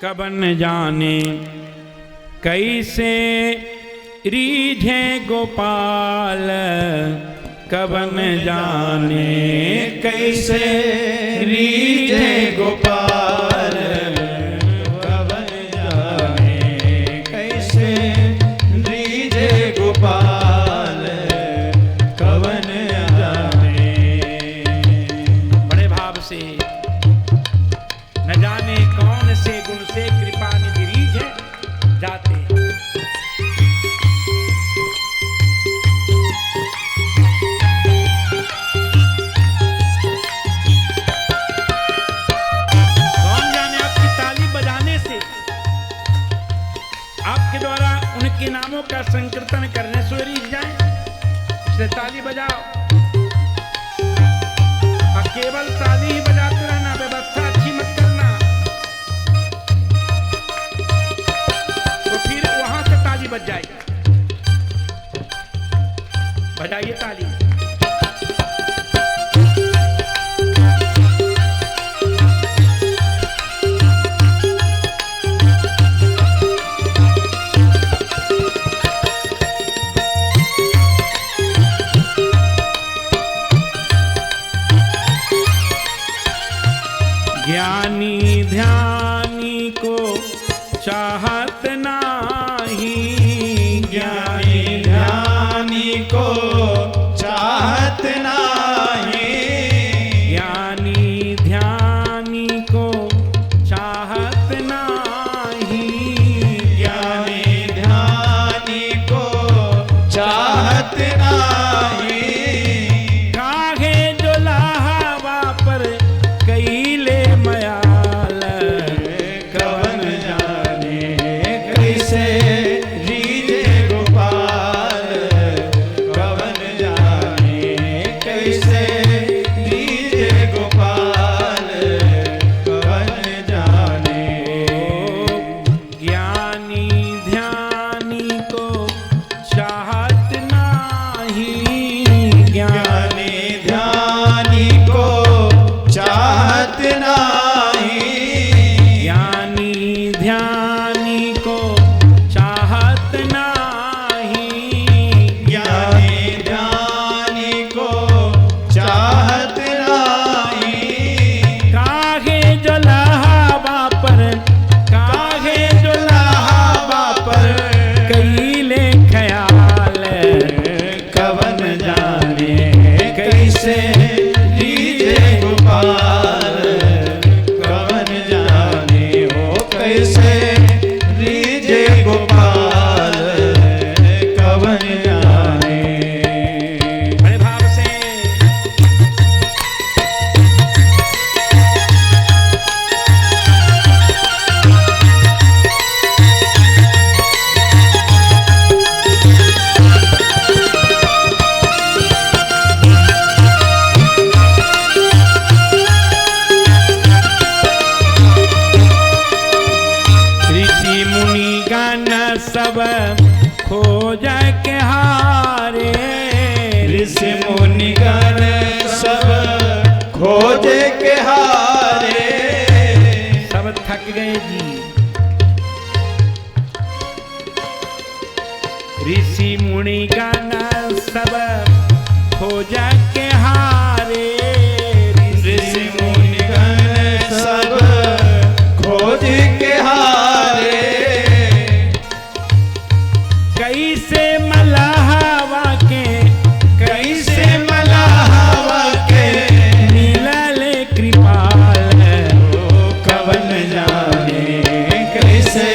कवन जाने कैसे रीझे गोपाल, कवन जाने कैसे रीझे गोपाल, कवन जाने कैसे रीझे गोपाल, कवन जाने। बड़े भाव से न जाने कौन से गुण से कृपा निधि रीझे जाते। कौन जाने आपकी ताली बजाने से, आपके द्वारा उनके नामों का संकीर्तन करने से रीझ जाए, इसलिए ताली बजाओ। और केवल ताली ही बजाते रहना, व्यवस्था अच्छी मत करना। तो फिर वहां से ताली बज जाएगी। बजाइए ताली। ज्ञानी ध्यानी को चाहत नाही, ज्ञानी ध्यानी को चाहत नाही, ज्ञानी ध्यानी को चाहत नाही, ज्ञानी ध्यानी को चाहत नाही। काहे जो लाहवा पर कैले मयाल, कवन जाने कैसे रीझे गोपाल, कवन जाने कैसे रीझे गोपाल, कवन जाने। ज्ञानी ध्यानी को चाहत नाही, ज्ञानी ध्यानी को चाहत नाही, ज्ञानी ध्यानी को चाहत नाही, ज्ञानी ध्यानी को चाहत नाही। काहे जो लहावा पर, काहे जो लहावा पर कैले ख्याल, कवन जाने कैसे रीझे गोपाल, कवन जाने हो कैसे रीझे गोपाल, कवन जाने। बड़े भाव से ऋषि मुनि गण सब खोज के हारे, ऋषि मुनि गण सब खोज के हारे, सब थक गए जी। ऋषि मुनि गण सब खोज के हारे, ऋषि मुनि गण सब खोज के हारे। कैसे मलाहवा के, कैसे मलाहवा के मिलल कृपाल, कवन जाने कैसे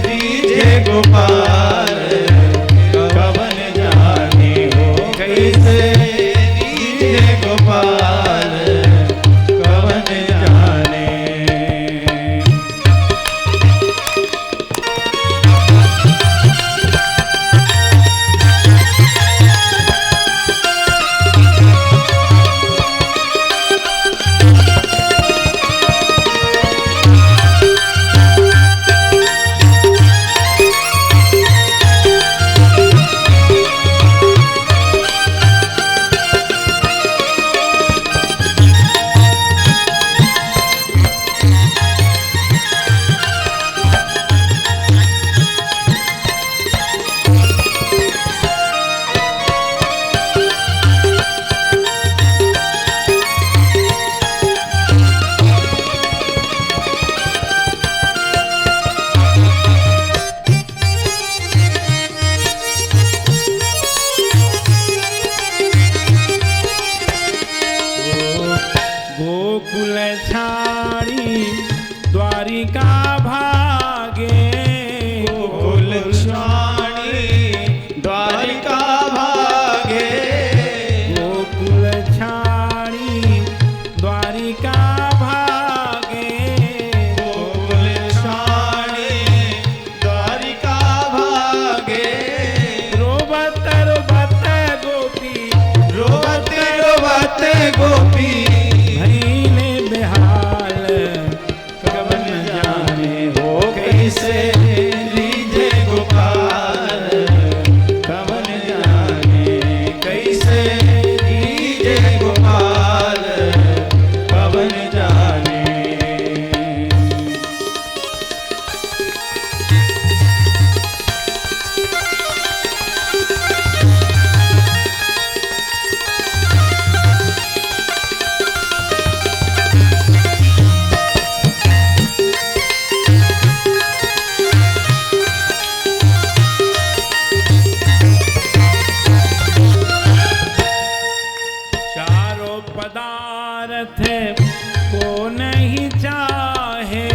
रीझे गोपाल, कवन जाने हो कैसे रीझे गोकुल छाड़ी द्वारिका भागे, गोकुल छाड़ी द्वारिका भागे, गोकुल छाड़ी द्वारिका भागे, गोकुल छाड़ी द्वारिका भागे, रोबत रोबत गोपी, रोबत रोबत गोपी, भइले बेहाल, कवन जाने हो कैसे लीजे गोपाल, कवन जाने कैसे लीजे गोपाल, कवन जाने। चारों पदार्थ को नहीं चाहे,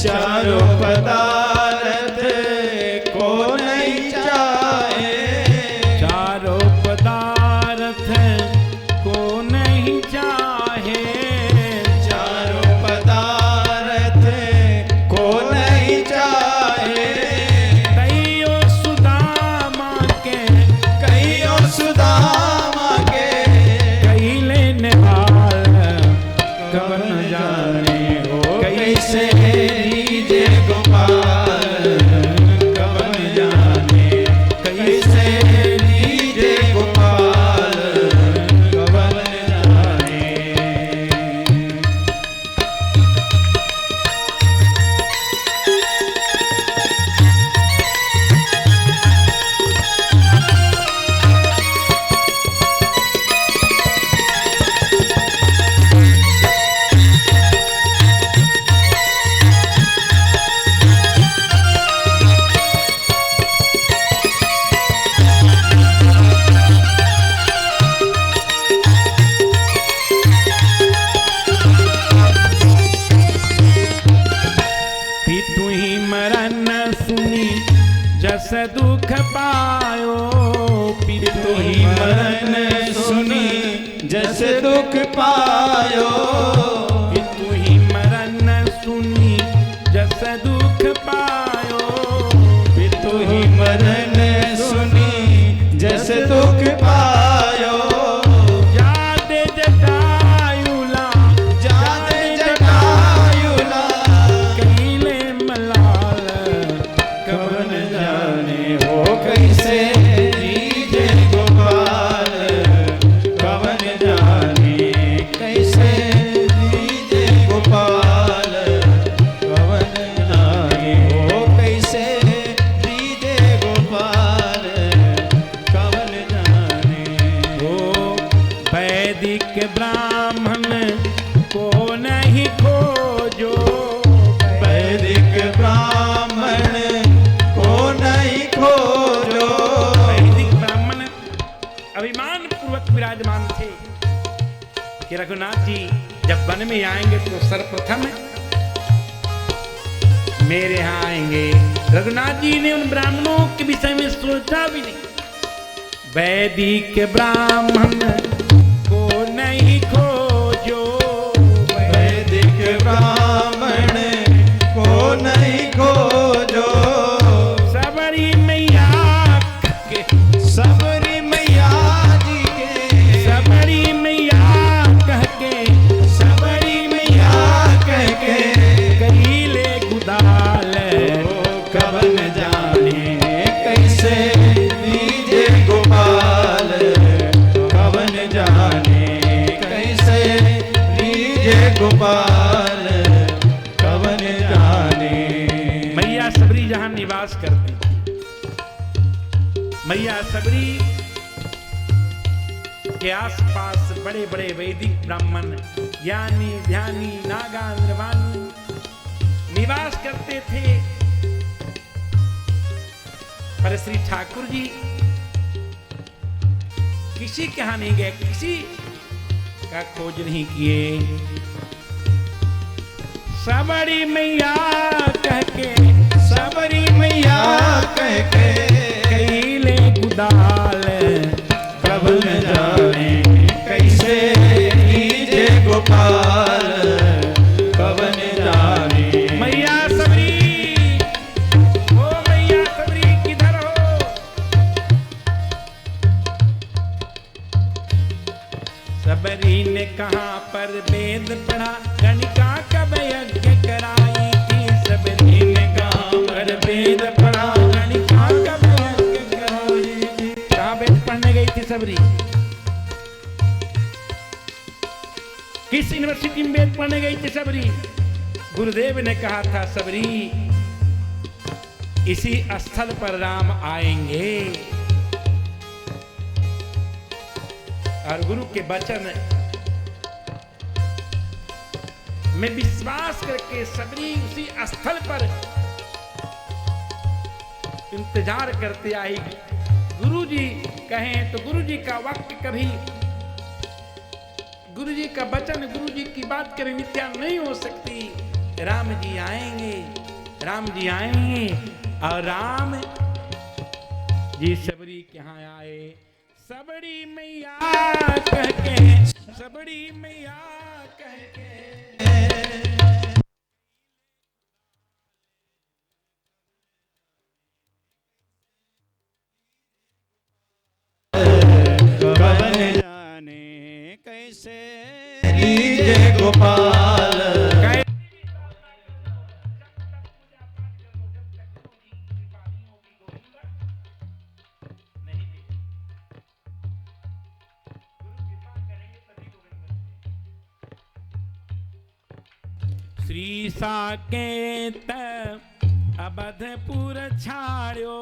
चारों पदार्थ को नहीं चाहे, चारों पदार्थ को नहीं चाहे, चारों पदार्थ को नहीं चाहे, कईयों सुदामा के, कईयों सुदामा के, कईले निहाल, कवन जाने हो कैसे लीजे गोपाल, कवन जाने कैसे लीजे गोपाल, कवन जाने। पितु ही मरन सुनी जस दुख पायो, पितु ही मरण सुनी जस दुख पायो, पितु ही मरन सुनी जस दुख पायो, पितु ही मरण सुनी जस दुख पायो, जादे जटायुला, जाते जटायुला, कईले मलाल, कवन जाने हो कैसे लीजे गोपाल, कवन जाने कैसे लीजे गोपाल, कवन जाने हो कैसे लीजे गोपाल, कवन जाने। हो वैदिक ब्राह्मण को नहीं खोजो, वैदिक ब्राह्मण को नहीं खोजो, वैदिक ब्राह्मण अभिमान पूर्वक विराजमान थे कि रघुनाथ जी जब वन में आएंगे तो सर्वप्रथम मेरे यहाँ आएंगे। रघुनाथ जी ने उन ब्राह्मणों के विषय में सोचा भी नहीं। वैदिक ब्राह्मण को नहीं खोजो, वैदिक ब्राह्मण को नहीं खोजो, सबरी मैया के, सबरी मैया जी के, सबरी मैया कह के, सबरी मैया कह के, कईले गुदाल, कवन जाने कैसे लीजे गोपाल, कवन जाने कैसे लीजे गोपाल, कवन जाने। मैया सबरी जहां निवास करती थी, मैया सबरी के आसपास बड़े बड़े वैदिक ब्राह्मण, ज्ञानी ध्यानी नागा निर्वाणी निवास करते थे। पर श्री ठाकुर जी किसी के यहां नहीं गए, किसी का खोज नहीं किए। सबरी मैया कह के, सबरी मैया कह के कैले गुदाल, कवन जाने कैसे लीजे गोपाल, कवन जाने। मैया सबरी, ओ मैया सबरी किधर हो? सबरी ने कहाँ पर वेद पढ़ा, गणिका कब यज्ञ कराई थी। सबरी ने कहाँ पर वेद पढ़ा, गणिका कब यज्ञ कराई थी। कहाँ वेद पढ़ने गई थी सबरी? किस यूनिवर्सिटी में वेद पढ़ने गई थी सबरी? गुरुदेव ने कहा था सबरी इसी स्थल पर राम आएंगे। और गुरु के वचन में विश्वास करके सबरी उसी स्थल पर इंतजार करते आएगी। गुरु जी कहें तो गुरु जी का वाक्य कभी, गुरु जी का वचन, गुरु जी की बात कभी मिथ्या नहीं हो सकती। राम जी आएंगे, राम जी आएंगे। और राम जी सबरी के यहाँ आए। सबरी मैया कह के, सबरी मैया कह के कवन जाने कैसे लीजे गोपाल। श्री साकेत अवधपुर छाड़ो,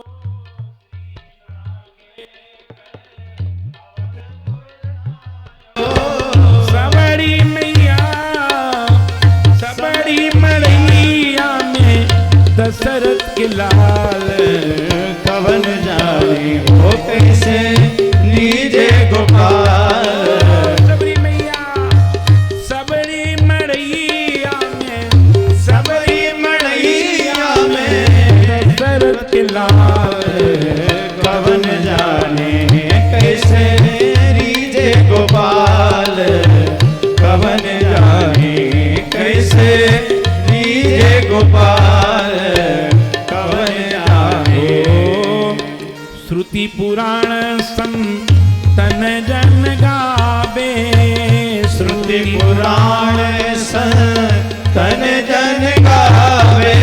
सबरी मैया, सबरी मड़ैया में दशरथ के लाल, कवन जाने वो कैसे लीजे गोपाल। सबरी मैया, सबरी मड़ैया में, सबरी मड़ैया में दशरथ के लाल, कवन जाने कैसे लीजे गोपाल, कवन जाने कैसे लीजे गोपाल, कवन जाने। श्रुति पुराण संतन जन गावे, श्रुति पुराण संतन जन गावे,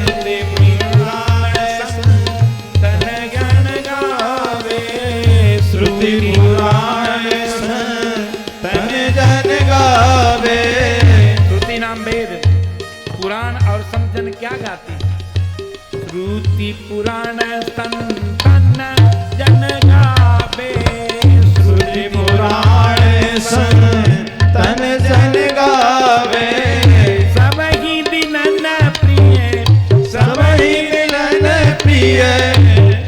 श्रुति पुराण संतन जन गावे, श्रुति पुराण संतन जन गावे। श्रुति नाम वेद, पुराण और संतन क्या गाती? श्रुति पुराण संतन जन गावे, श्रुति पुराण संतन जन गावे। सब ही दिलन प्रिय, सब ही मिलन प्रिय।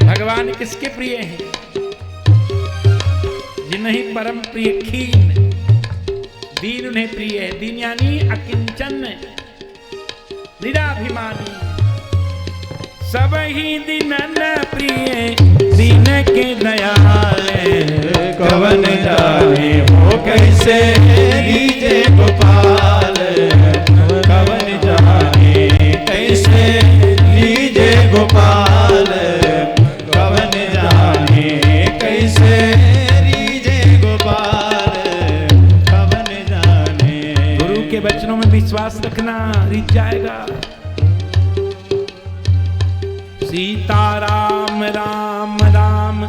भगवान किसके प्रिय हैं? जिन्हीं परम प्रिय खीन, दीन उन्हें प्रिय है। दीन यानी अकिंचन, निराभिमानी। सब ही दिनन प्रिय, दीन के दयाल, कवन जाने वो कैसे लीजे गोपाल, कवन जाने कैसे लीजे गोपाल, कवन जाने कैसे लीजे गोपाल, कवन जाने। गुरु के वचनों में विश्वास रखना, रिझ जाएगा। सीता राम राम राम,